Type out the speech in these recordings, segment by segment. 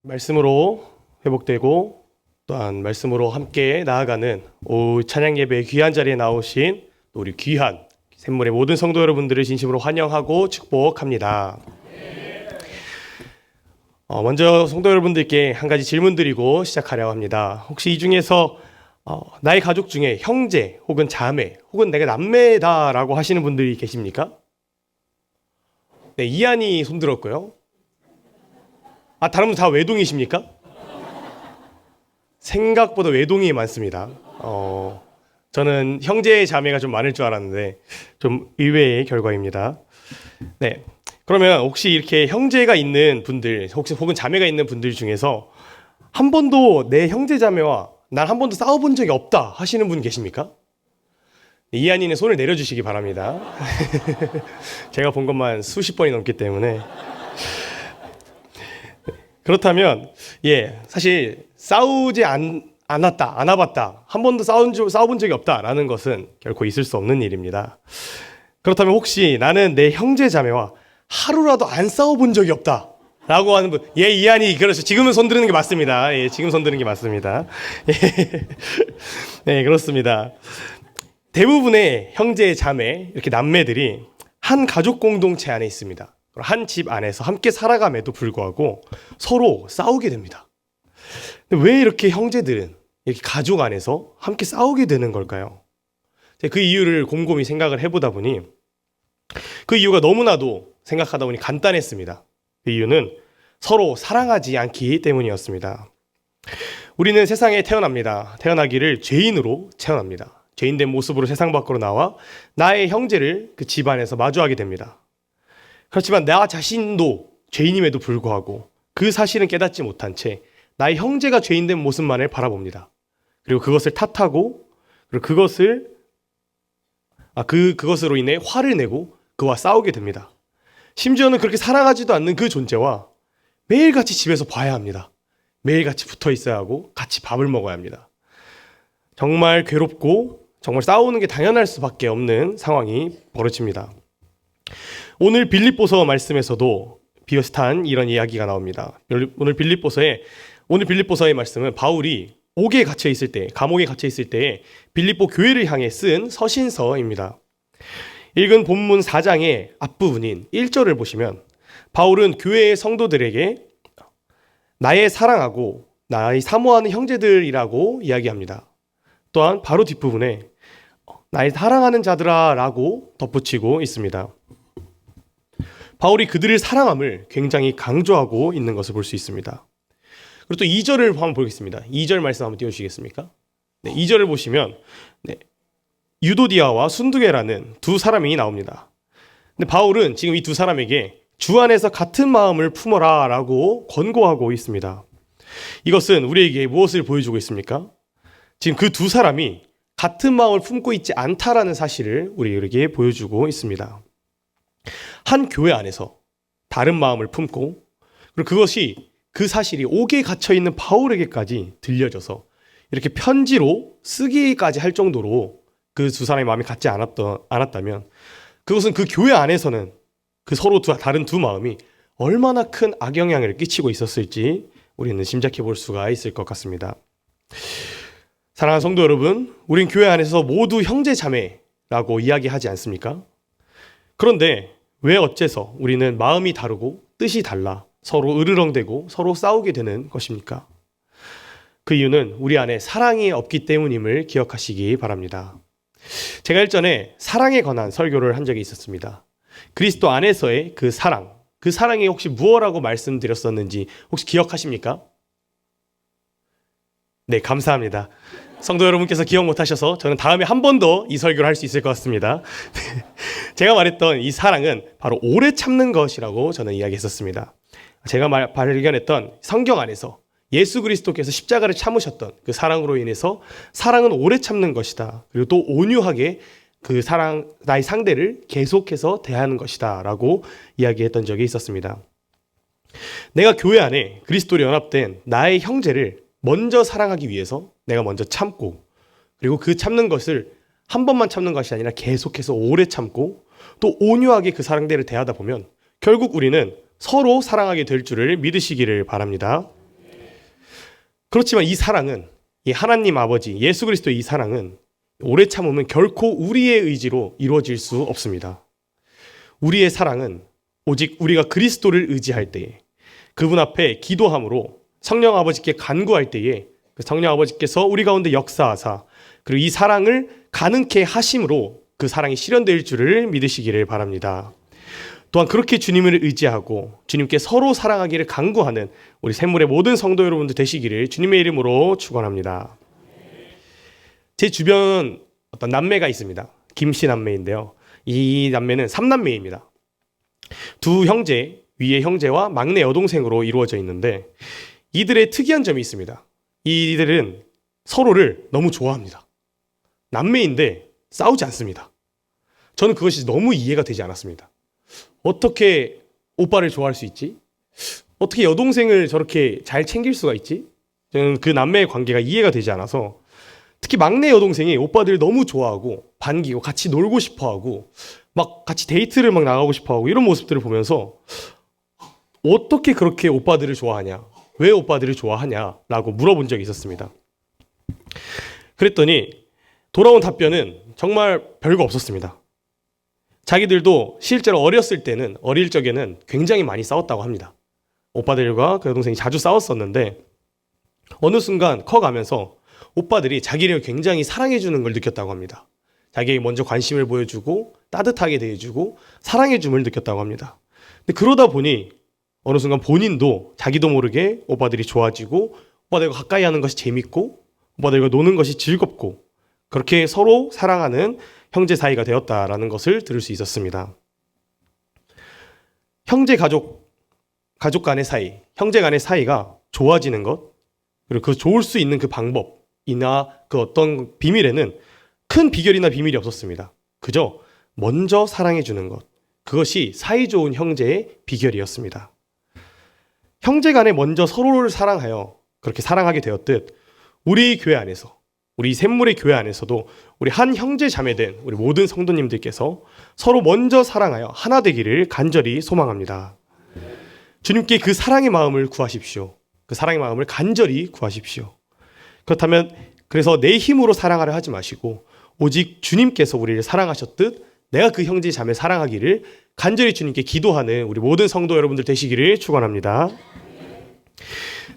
말씀으로 회복되고 또한 말씀으로 함께 나아가는 찬양 예배의 귀한 자리에 나오신 우리 귀한 샘물의 모든 성도 여러분들을 진심으로 환영하고 축복합니다. 먼저 성도 여러분들께 한 가지 질문 드리고 시작하려고 합니다. 혹시 이 중에서 나의 가족 중에 형제 혹은 자매 혹은 내가 남매다라고 하시는 분들이 계십니까? 네, 이한이 손들었고요. 다른 분 다 외동이십니까? 생각보다 외동이 많습니다. 저는 형제 자매가 좀 많을 줄 알았는데 좀 의외의 결과입니다. 네, 그러면 혹시 이렇게 형제가 있는 분들, 혹은 자매가 있는 분들 중에서 한 번도 내 형제 자매와 난 한 번도 싸워본 적이 없다 하시는 분 계십니까? 이한이는 손을 내려주시기 바랍니다. 제가 본 것만 수십 번이 넘기 때문에. 그렇다면 사실 싸우지 않았다, 안 와봤다, 한 번도 싸워본 적이 없다라는 것은 결코 있을 수 없는 일입니다. 그렇다면 혹시 나는 내 형제 자매와 하루라도 안 싸워본 적이 없다 라고 하는 분, 이한이 그렇죠. 지금은 손 드는 게 맞습니다. 지금 손 드는 게 맞습니다. 네, 그렇습니다. 대부분의 형제 자매, 이렇게 남매들이 한 가족 공동체 안에 있습니다. 한 집 안에서 함께 살아감에도 불구하고 서로 싸우게 됩니다. 근데 왜 이렇게 형제들은 이렇게 가족 안에서 함께 싸우게 되는 걸까요? 그 이유를 곰곰이 생각을 해보다 보니 그 이유가 너무나도 생각하다 보니 간단했습니다. 그 이유는 서로 사랑하지 않기 때문이었습니다. 우리는 세상에 태어납니다. 태어나기를 죄인으로 태어납니다. 죄인된 모습으로 세상 밖으로 나와 나의 형제를 그 집안에서 마주하게 됩니다. 그렇지만 나 자신도 죄인임에도 불구하고 그 사실은 깨닫지 못한 채 나의 형제가 죄인된 모습만을 바라봅니다. 그리고 그것을 탓하고 그리고 그것으로 인해 화를 내고 그와 싸우게 됩니다. 심지어는 그렇게 사랑하지도 않는 그 존재와 매일같이 집에서 봐야 합니다. 매일같이 붙어 있어야 하고 같이 밥을 먹어야 합니다. 정말 괴롭고 정말 싸우는 게 당연할 수밖에 없는 상황이 벌어집니다. 오늘 빌립보서 말씀에서도 비슷한 이런 이야기가 나옵니다. 오늘 빌립보서의 말씀은 바울이 옥에 갇혀 있을 때, 감옥에 갇혀 있을 때 빌립보 교회를 향해 쓴 서신서입니다. 읽은 본문 4장의 앞부분인 1절을 보시면 바울은 교회의 성도들에게 나의 사랑하고 나의 사모하는 형제들이라고 이야기합니다. 또한 바로 뒷부분에 나의 사랑하는 자들아 라고 덧붙이고 있습니다. 바울이 그들을 사랑함을 굉장히 강조하고 있는 것을 볼 수 있습니다. 그리고 또 2절을 한번 보겠습니다. 2절 말씀 한번 띄워주시겠습니까? 네, 2절을 보시면 유도디아와 순두계라는 두 사람이 나옵니다. 근데 바울은 지금 이 두 사람에게 주 안에서 같은 마음을 품어라 라고 권고하고 있습니다. 이것은 우리에게 무엇을 보여주고 있습니까? 지금 그 두 사람이 같은 마음을 품고 있지 않다라는 사실을 우리에게 보여주고 있습니다. 한 교회 안에서 다른 마음을 품고 그리고 그 사실이 옥에 갇혀있는 바울에게까지 들려져서 이렇게 편지로 쓰기까지 할 정도로 그 두 사람의 마음이 같지 않았다면 그것은 그 교회 안에서는 그 서로 다른 두 마음이 얼마나 큰 악영향을 끼치고 있었을지 우리는 짐작해 볼 수가 있을 것 같습니다. 사랑하는 성도 여러분, 우린 교회 안에서 모두 형제 자매라고 이야기하지 않습니까? 그런데 왜 어째서 우리는 마음이 다르고 뜻이 달라 서로 으르렁대고 서로 싸우게 되는 것입니까? 그 이유는 우리 안에 사랑이 없기 때문임을 기억하시기 바랍니다. 제가 일전에 사랑에 관한 설교를 한 적이 있었습니다. 그리스도 안에서의 그 사랑이 혹시 무엇이라고 말씀드렸었는지 혹시 기억하십니까? 네, 감사합니다. 성도 여러분께서 기억 못하셔서 저는 다음에 한 번 더 이 설교를 할 수 있을 것 같습니다. 제가 말했던 이 사랑은 바로 오래 참는 것이라고 저는 이야기했었습니다. 제가 발견했던 성경 안에서 예수 그리스도께서 십자가를 참으셨던 그 사랑으로 인해서 사랑은 오래 참는 것이다. 그리고 또 온유하게 나의 상대를 계속해서 대하는 것이다 라고 이야기했던 적이 있었습니다. 내가 교회 안에 그리스도로 연합된 나의 형제를 먼저 사랑하기 위해서 내가 먼저 참고 그리고 그 참는 것을 한 번만 참는 것이 아니라 계속해서 오래 참고 또 온유하게 그 상대를 대하다 보면 결국 우리는 서로 사랑하게 될 줄을 믿으시기를 바랍니다. 그렇지만 이 사랑은, 이 하나님 아버지 예수 그리스도의 이 사랑은 오래 참으면 결코 우리의 의지로 이루어질 수 없습니다. 우리의 사랑은 오직 우리가 그리스도를 의지할 때에, 그분 앞에 기도함으로 성령 아버지께 간구할 때에 그 성령 아버지께서 우리 가운데 역사하사 그리고 이 사랑을 가능케 하심으로 그 사랑이 실현될 줄을 믿으시기를 바랍니다. 또한 그렇게 주님을 의지하고 주님께 서로 사랑하기를 간구하는 우리 샘물의 모든 성도 여러분들 되시기를 주님의 이름으로 축원합니다. 제 주변 어떤 남매가 있습니다. 김씨 남매인데요. 이 남매는 3남매입니다. 두 형제, 위의 형제와 막내 여동생으로 이루어져 있는데 이들의 특이한 점이 있습니다. 이들은 서로를 너무 좋아합니다. 남매인데 싸우지 않습니다. 저는 그것이 너무 이해가 되지 않았습니다. 어떻게 오빠를 좋아할 수 있지? 어떻게 여동생을 저렇게 잘 챙길 수가 있지? 저는 그 남매의 관계가 이해가 되지 않아서, 특히 막내 여동생이 오빠들을 너무 좋아하고 반기고 같이 놀고 싶어하고 막 같이 데이트를 막 나가고 싶어하고 이런 모습들을 보면서 어떻게 그렇게 오빠들을 좋아하냐? 왜 오빠들을 좋아하냐? 라고 물어본 적이 있었습니다. 그랬더니 돌아온 답변은 정말 별거 없었습니다. 자기들도 실제로 어릴 적에는 굉장히 많이 싸웠다고 합니다. 오빠들과 그 여동생이 자주 싸웠었는데 어느 순간 커가면서 오빠들이 자기를 굉장히 사랑해주는 걸 느꼈다고 합니다. 자기에게 먼저 관심을 보여주고 따뜻하게 대해주고 사랑해줌을 느꼈다고 합니다. 근데 그러다 보니 어느 순간 본인도 자기도 모르게 오빠들이 좋아지고 오빠들과 가까이 하는 것이 재밌고 오빠들과 노는 것이 즐겁고 그렇게 서로 사랑하는 형제 사이가 되었다라는 것을 들을 수 있었습니다. 가족 간의 사이, 형제 간의 사이가 좋아지는 것, 그리고 그 좋을 수 있는 그 방법이나 그 어떤 비밀에는 큰 비결이나 비밀이 없었습니다. 그저 먼저 사랑해주는 것, 그것이 사이좋은 형제의 비결이었습니다. 형제 간에 먼저 서로를 사랑하여 그렇게 사랑하게 되었듯 우리 교회 안에서, 우리 샘물의 교회 안에서도 우리 한 형제 자매된 우리 모든 성도님들께서 서로 먼저 사랑하여 하나 되기를 간절히 소망합니다. 주님께 그 사랑의 마음을 구하십시오. 그 사랑의 마음을 간절히 구하십시오. 그렇다면 그래서 내 힘으로 사랑하려 하지 마시고 오직 주님께서 우리를 사랑하셨듯 내가 그 형제 자매 사랑하기를 간절히 주님께 기도하는 우리 모든 성도 여러분들 되시기를 축원합니다.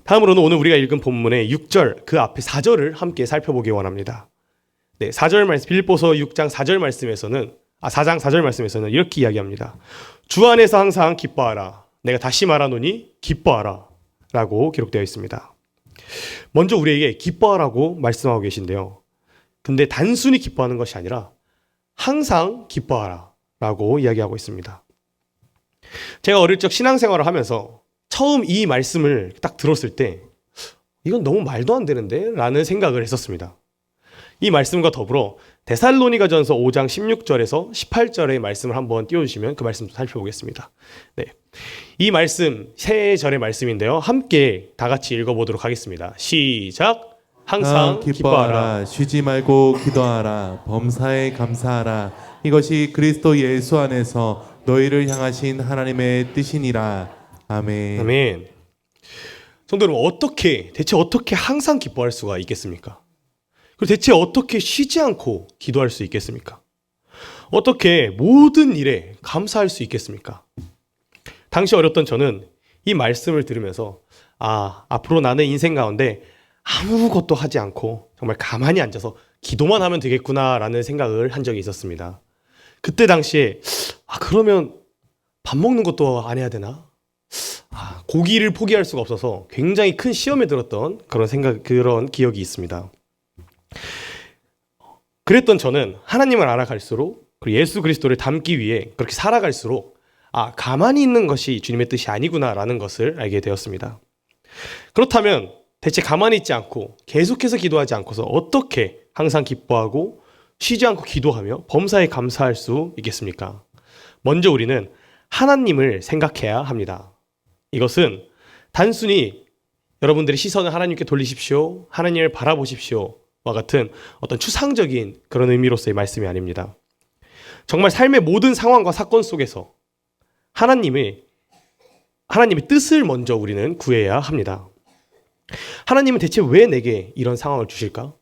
다음으로는 오늘 우리가 읽은 본문의 6절 그 앞에 4절을 함께 살펴보기 원합니다. 네, 4절 말씀, 빌립보서 6장 4절 말씀에서는 4장 4절 말씀에서는 이렇게 이야기합니다. 주 안에서 항상 기뻐하라. 내가 다시 말하노니 기뻐하라. 라고 기록되어 있습니다. 먼저 우리에게 기뻐하라고 말씀하고 계신데요. 근데 단순히 기뻐하는 것이 아니라 항상 기뻐하라. 라고 이야기하고 있습니다. 제가 어릴 적 신앙생활을 하면서 처음 이 말씀을 딱 들었을 때 이건 너무 말도 안 되는데? 라는 생각을 했었습니다. 이 말씀과 더불어 데살로니가전서 5장 16절에서 18절의 말씀을 한번 띄워주시면 그 말씀도 살펴보겠습니다. 네, 이 말씀 세 절의 말씀인데요. 함께 다 같이 읽어보도록 하겠습니다. 시작! 항상 기뻐하라. 쉬지 말고 기도하라. 범사에 감사하라. 이것이 그리스도 예수 안에서 너희를 향하신 하나님의 뜻이니라. 아멘. 아멘. 성도 여러분, 대체 어떻게 항상 기뻐할 수가 있겠습니까? 그리고 대체 어떻게 쉬지 않고 기도할 수 있겠습니까? 어떻게 모든 일에 감사할 수 있겠습니까? 당시 어렸던 저는 이 말씀을 들으면서 앞으로 나는 인생 가운데 아무것도 하지 않고 정말 가만히 앉아서 기도만 하면 되겠구나라는 생각을 한 적이 있었습니다. 그때 당시에 그러면 밥 먹는 것도 안 해야 되나? 고기를 포기할 수가 없어서 굉장히 큰 시험에 들었던 그런 기억이 있습니다. 그랬던 저는 하나님을 알아갈수록 그리고 예수 그리스도를 닮기 위해 그렇게 살아갈수록 가만히 있는 것이 주님의 뜻이 아니구나라는 것을 알게 되었습니다. 그렇다면 대체 가만히 있지 않고 계속해서 기도하지 않고서 어떻게 항상 기뻐하고 쉬지 않고 기도하며 범사에 감사할 수 있겠습니까? 먼저 우리는 하나님을 생각해야 합니다. 이것은 단순히 여러분들의 시선을 하나님께 돌리십시오, 하나님을 바라보십시오와 같은 어떤 추상적인 그런 의미로서의 말씀이 아닙니다. 정말 삶의 모든 상황과 사건 속에서 하나님의 뜻을 먼저 우리는 구해야 합니다. 하나님은 대체 왜 내게 이런 상황을 주실까?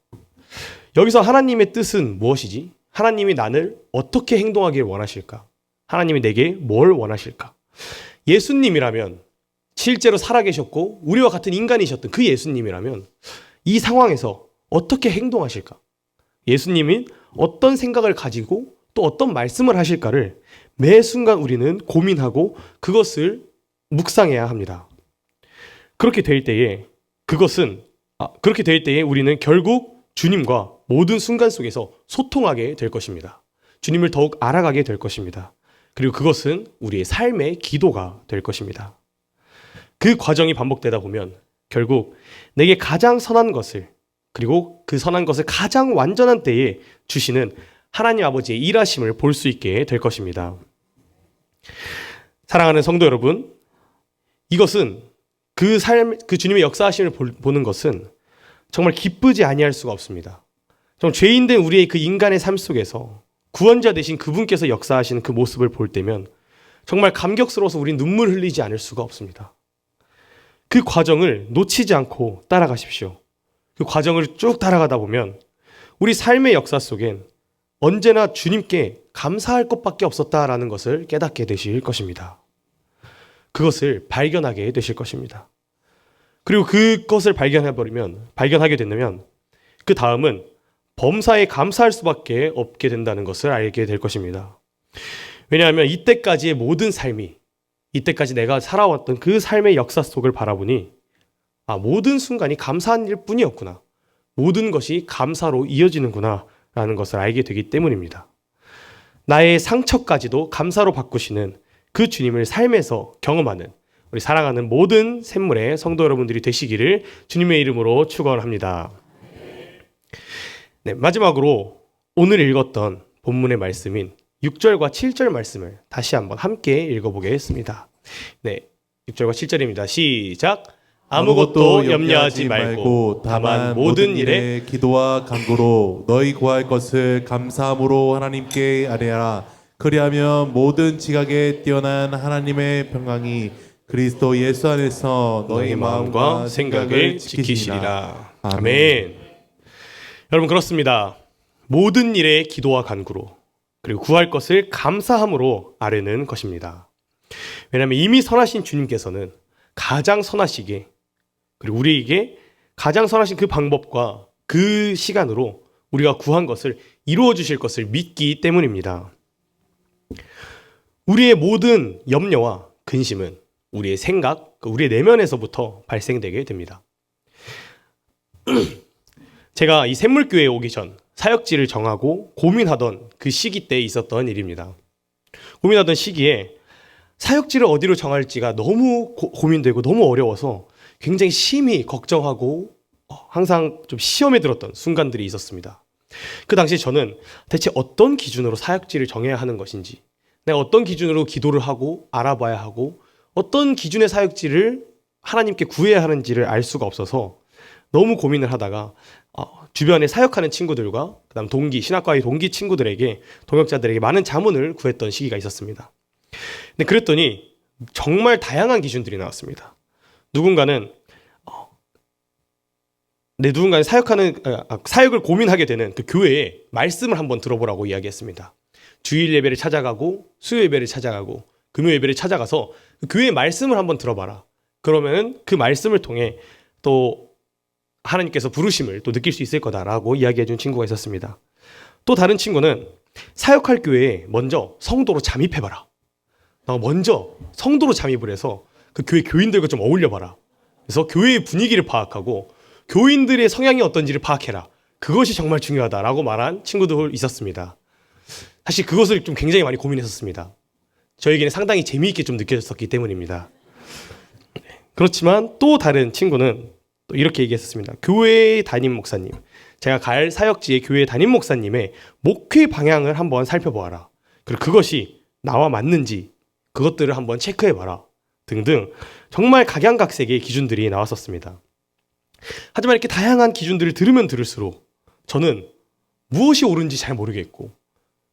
여기서 하나님의 뜻은 무엇이지? 하나님이 나를 어떻게 행동하길 원하실까? 하나님이 내게 뭘 원하실까? 예수님이라면, 실제로 살아계셨고 우리와 같은 인간이셨던 그 예수님이라면 이 상황에서 어떻게 행동하실까? 예수님이 어떤 생각을 가지고 또 어떤 말씀을 하실까를 매 순간 우리는 고민하고 그것을 묵상해야 합니다. 그렇게 될 때에 우리는 결국 주님과 모든 순간 속에서 소통하게 될 것입니다. 주님을 더욱 알아가게 될 것입니다. 그리고 그것은 우리의 삶의 기도가 될 것입니다. 그 과정이 반복되다 보면 결국 내게 가장 선한 것을, 그리고 그 선한 것을 가장 완전한 때에 주시는 하나님 아버지의 일하심을 볼 수 있게 될 것입니다. 사랑하는 성도 여러분, 이것은 그 주님의 역사하심을 보는 것은 정말 기쁘지 아니할 수가 없습니다. 정말 죄인된 우리의 그 인간의 삶 속에서 구원자 되신 그분께서 역사하시는 그 모습을 볼 때면 정말 감격스러워서 우린 눈물 흘리지 않을 수가 없습니다. 그 과정을 놓치지 않고 따라가십시오. 그 과정을 쭉 따라가다 보면 우리 삶의 역사 속엔 언제나 주님께 감사할 것밖에 없었다라는 것을 깨닫게 되실 것입니다. 그것을 발견하게 되실 것입니다. 그리고 그것을 발견하게 된다면 그 다음은 범사에 감사할 수밖에 없게 된다는 것을 알게 될 것입니다. 왜냐하면 이때까지의 모든 삶이, 이때까지 내가 살아왔던 그 삶의 역사 속을 바라보니 모든 순간이 감사한 일뿐이었구나. 모든 것이 감사로 이어지는구나 라는 것을 알게 되기 때문입니다. 나의 상처까지도 감사로 바꾸시는 그 주님을 삶에서 경험하는 우리 사랑하는 모든 샘물의 성도 여러분들이 되시기를 주님의 이름으로 축원합니다. 네, 마지막으로 오늘 읽었던 본문의 말씀인 6절과 7절 말씀을 다시 한번 함께 읽어보겠습니다. 네, 6절과 7절입니다. 시작! 아무것도 염려하지 말고 다만 모든 일에 기도와 간구로 너희 구할 것을 감사함으로 하나님께 아뢰라. 그리하면 모든 지각에 뛰어난 하나님의 평강이 그리스도 예수 안에서 너희 마음과 생각을 지키시리라. 아멘. 여러분, 그렇습니다. 모든 일에 기도와 간구로, 그리고 구할 것을 감사함으로 아뢰는 것입니다. 왜냐하면 이미 선하신 주님께서는 가장 선하시게, 그리고 우리에게 가장 선하신 그 방법과 그 시간으로 우리가 구한 것을 이루어 주실 것을 믿기 때문입니다. 우리의 모든 염려와 근심은 우리의 생각, 우리의 내면에서부터 발생되게 됩니다. 제가 이 샘물교회에 오기 전 사역지를 정하고 고민하던 그 시기 때 있었던 일입니다. 고민하던 시기에 사역지를 어디로 정할지가 너무 고민되고 너무 어려워서 굉장히 심히 걱정하고 항상 좀 시험에 들었던 순간들이 있었습니다. 그 당시 저는 대체 어떤 기준으로 사역지를 정해야 하는 것인지, 내가 어떤 기준으로 기도를 하고 알아봐야 하고 어떤 기준의 사역지를 하나님께 구해야 하는지를 알 수가 없어서 너무 고민을 하다가 주변에 사역하는 친구들과 그다음 신학과의 동기 친구들에게, 동역자들에게 많은 자문을 구했던 시기가 있었습니다. 근데 그랬더니 정말 다양한 기준들이 나왔습니다. 누군가는 사역을 고민하게 되는 그 교회의 말씀을 한번 들어보라고 이야기했습니다. 주일 예배를 찾아가고 수요 예배를 찾아가고 금요 예배를 찾아가서 그 교회의 말씀을 한번 들어봐라. 그러면 그 말씀을 통해 또 하나님께서 부르심을 또 느낄 수 있을 거다라고 이야기해 준 친구가 있었습니다. 또 다른 친구는 사역할 교회에 먼저 성도로 잠입해봐라. 먼저 성도로 잠입을 해서 그 교회 교인들과 좀 어울려봐라. 그래서 교회의 분위기를 파악하고 교인들의 성향이 어떤지를 파악해라. 그것이 정말 중요하다라고 말한 친구도 있었습니다. 사실 그것을 좀 굉장히 많이 고민했었습니다. 저에게는 상당히 재미있게 좀 느껴졌었기 때문입니다. 그렇지만 또 다른 친구는 또 이렇게 얘기했었습니다. 교회 담임 목사님, 제가 갈 사역지의 교회 담임 목사님의 목회 방향을 한번 살펴보아라. 그리고 그것이 나와 맞는지 그것들을 한번 체크해봐라. 등등 정말 각양각색의 기준들이 나왔었습니다. 하지만 이렇게 다양한 기준들을 들으면 들을수록 저는 무엇이 옳은지 잘 모르겠고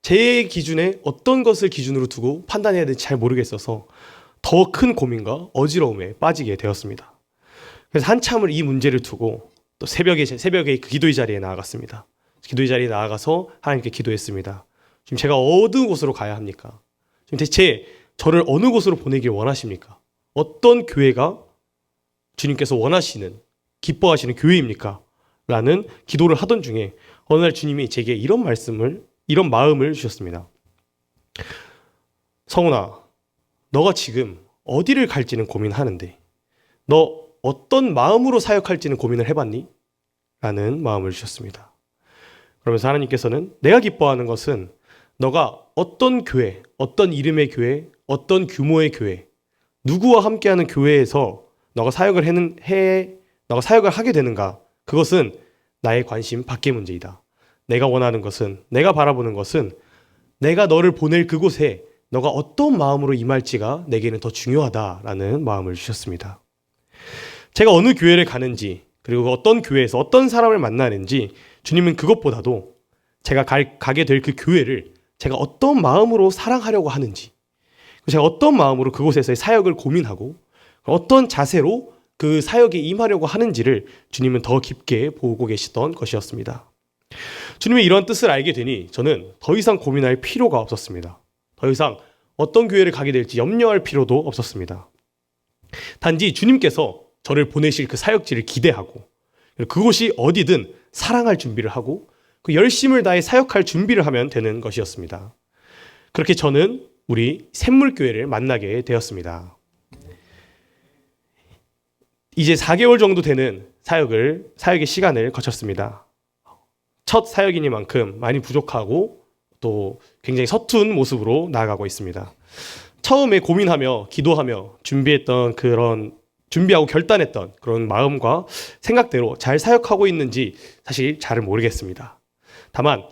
제 기준에 어떤 것을 기준으로 두고 판단해야 될지 잘 모르겠어서 더 큰 고민과 어지러움에 빠지게 되었습니다. 그래서 한참을 이 문제를 두고 또 새벽에 그 기도의 자리에 나아갔습니다. 기도의 자리에 나아가서 하나님께 기도했습니다. 지금 제가 어느 곳으로 가야 합니까? 지금 대체 저를 어느 곳으로 보내길 원하십니까? 어떤 교회가 주님께서 원하시는, 기뻐하시는 교회입니까? 라는 기도를 하던 중에 어느 날 주님이 제게 이런 마음을 주셨습니다. 성훈아, 너가 지금 어디를 갈지는 고민하는데 너 어떤 마음으로 사역할지는 고민을 해봤니? 라는 마음을 주셨습니다. 그러면서 하나님께서는 내가 기뻐하는 것은 너가 어떤 교회, 어떤 이름의 교회, 어떤 규모의 교회, 누구와 함께하는 교회에서 너가 사역을 하게 되는가? 그것은 나의 관심 밖의 문제이다. 내가 원하는 것은, 내가 바라보는 것은 내가 너를 보낼 그곳에 너가 어떤 마음으로 임할지가 내게는 더 중요하다라는 마음을 주셨습니다. 제가 어느 교회를 가는지, 그리고 어떤 교회에서 어떤 사람을 만나는지 주님은 그것보다도 제가 가게 될 그 교회를 제가 어떤 마음으로 사랑하려고 하는지, 제가 어떤 마음으로 그곳에서의 사역을 고민하고 어떤 자세로 그 사역에 임하려고 하는지를 주님은 더 깊게 보고 계시던 것이었습니다. 주님의 이런 뜻을 알게 되니 저는 더 이상 고민할 필요가 없었습니다. 더 이상 어떤 교회를 가게 될지 염려할 필요도 없었습니다. 단지 주님께서 저를 보내실 그 사역지를 기대하고 그곳이 어디든 사랑할 준비를 하고 그 열심을 다해 사역할 준비를 하면 되는 것이었습니다. 그렇게 저는 우리 샘물교회를 만나게 되었습니다. 이제 4개월 정도 되는 사역의 시간을 거쳤습니다. 첫 사역이니만큼 많이 부족하고 또 굉장히 서툰 모습으로 나아가고 있습니다. 처음에 고민하며 기도하며 준비하고 결단했던 그런 마음과 생각대로 잘 사역하고 있는지 사실 잘 모르겠습니다. 다만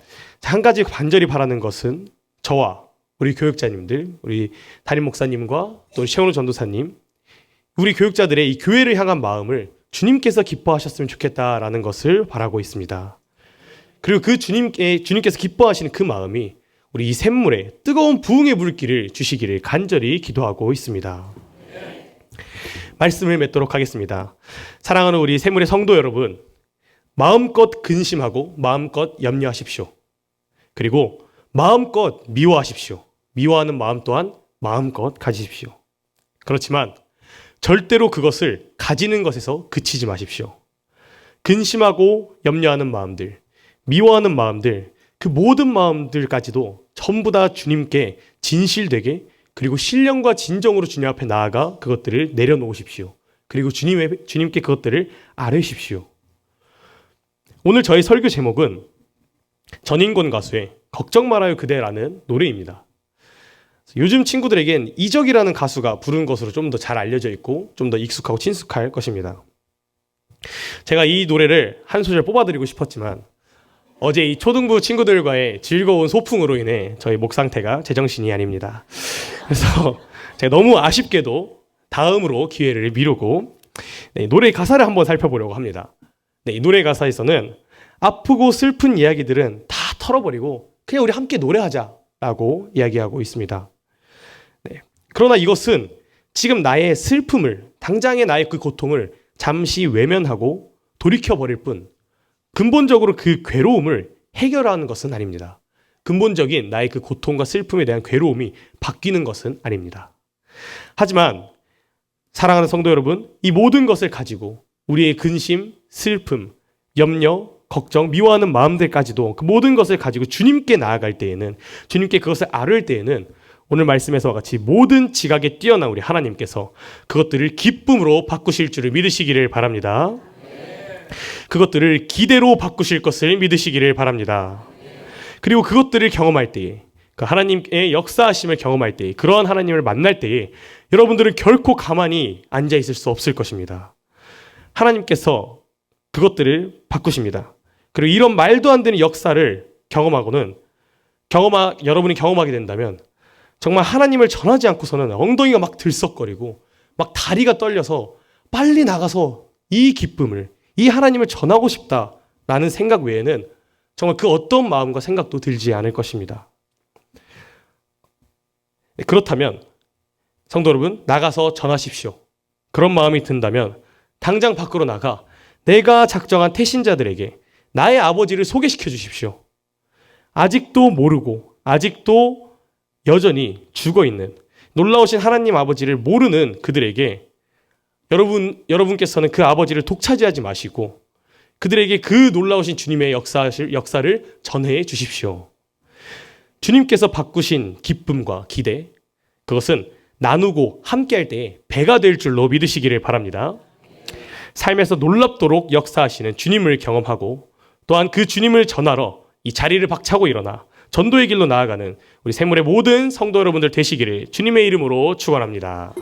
한 가지 간절히 바라는 것은 저와 우리 교육자님들, 우리 담임 목사님과 또 최원우 전도사님, 우리 교육자들의 이 교회를 향한 마음을 주님께서 기뻐하셨으면 좋겠다라는 것을 바라고 있습니다. 그리고 그 주님께서 기뻐하시는 그 마음이 우리 이 샘물에 뜨거운 부흥의 물기를 주시기를 간절히 기도하고 있습니다. 말씀을 맺도록 하겠습니다. 사랑하는 우리 샘물의 성도 여러분, 마음껏 근심하고 마음껏 염려하십시오. 그리고 마음껏 미워하십시오. 미워하는 마음 또한 마음껏 가지십시오. 그렇지만 절대로 그것을 가지는 것에서 그치지 마십시오. 근심하고 염려하는 마음들, 미워하는 마음들, 그 모든 마음들까지도 전부 다 주님께 진실되게 그리고 신령과 진정으로 주님 앞에 나아가 그것들을 내려놓으십시오. 그리고 주님께 그것들을 아뢰십시오. 오늘 저의 설교 제목은 전인권 가수의 걱정 말아요 그대라는 노래입니다. 요즘 친구들에겐 이적이라는 가수가 부른 것으로 좀 더 잘 알려져 있고 좀 더 익숙하고 친숙할 것입니다. 제가 이 노래를 한 소절 뽑아드리고 싶었지만 어제 이 초등부 친구들과의 즐거운 소풍으로 인해 저희 목 상태가 제정신이 아닙니다. 그래서 제가 너무 아쉽게도 다음으로 기회를 미루고 노래의 가사를 한번 살펴보려고 합니다. 이 노래 가사에서는 아프고 슬픈 이야기들은 다 털어버리고 그냥 우리 함께 노래하자라고 이야기하고 있습니다. 그러나 이것은 지금 나의 슬픔을, 당장의 나의 그 고통을 잠시 외면하고 돌이켜버릴 뿐 근본적으로 그 괴로움을 해결하는 것은 아닙니다. 근본적인 나의 그 고통과 슬픔에 대한 괴로움이 바뀌는 것은 아닙니다. 하지만 사랑하는 성도 여러분, 이 모든 것을 가지고 우리의 근심, 슬픔, 염려, 걱정, 미워하는 마음들까지도 그 모든 것을 가지고 주님께 나아갈 때에는, 주님께 그것을 아뢰을 때에는 오늘 말씀에서와 같이 모든 지각에 뛰어난 우리 하나님께서 그것들을 기쁨으로 바꾸실 줄을 믿으시기를 바랍니다. 그것들을 기대로 바꾸실 것을 믿으시기를 바랍니다. 그리고 그것들을 경험할 때에, 그 하나님의 역사하심을 경험할 때에, 그러한 하나님을 만날 때에 여러분들은 결코 가만히 앉아 있을 수 없을 것입니다. 하나님께서 그것들을 바꾸십니다. 그리고 이런 말도 안 되는 역사를 여러분이 경험하게 된다면 정말 하나님을 전하지 않고서는 엉덩이가 막 들썩거리고 막 다리가 떨려서 빨리 나가서 이 기쁨을, 이 하나님을 전하고 싶다라는 생각 외에는 정말 그 어떤 마음과 생각도 들지 않을 것입니다. 그렇다면 성도 여러분, 나가서 전하십시오. 그런 마음이 든다면 당장 밖으로 나가 내가 작정한 태신자들에게 나의 아버지를 소개시켜 주십시오. 아직도 모르고 아직도 여전히 죽어있는 놀라우신 하나님 아버지를 모르는 그들에게 여러분께서는 그 아버지를 독차지하지 마시고 그들에게 그 놀라우신 주님의 역사를 전해 주십시오. 주님께서 바꾸신 기쁨과 기대, 그것은 나누고 함께할 때에 배가 될 줄로 믿으시기를 바랍니다. 삶에서 놀랍도록 역사하시는 주님을 경험하고 또한 그 주님을 전하러 이 자리를 박차고 일어나 전도의 길로 나아가는 우리 샘물의 모든 성도 여러분들 되시기를 주님의 이름으로 축원합니다.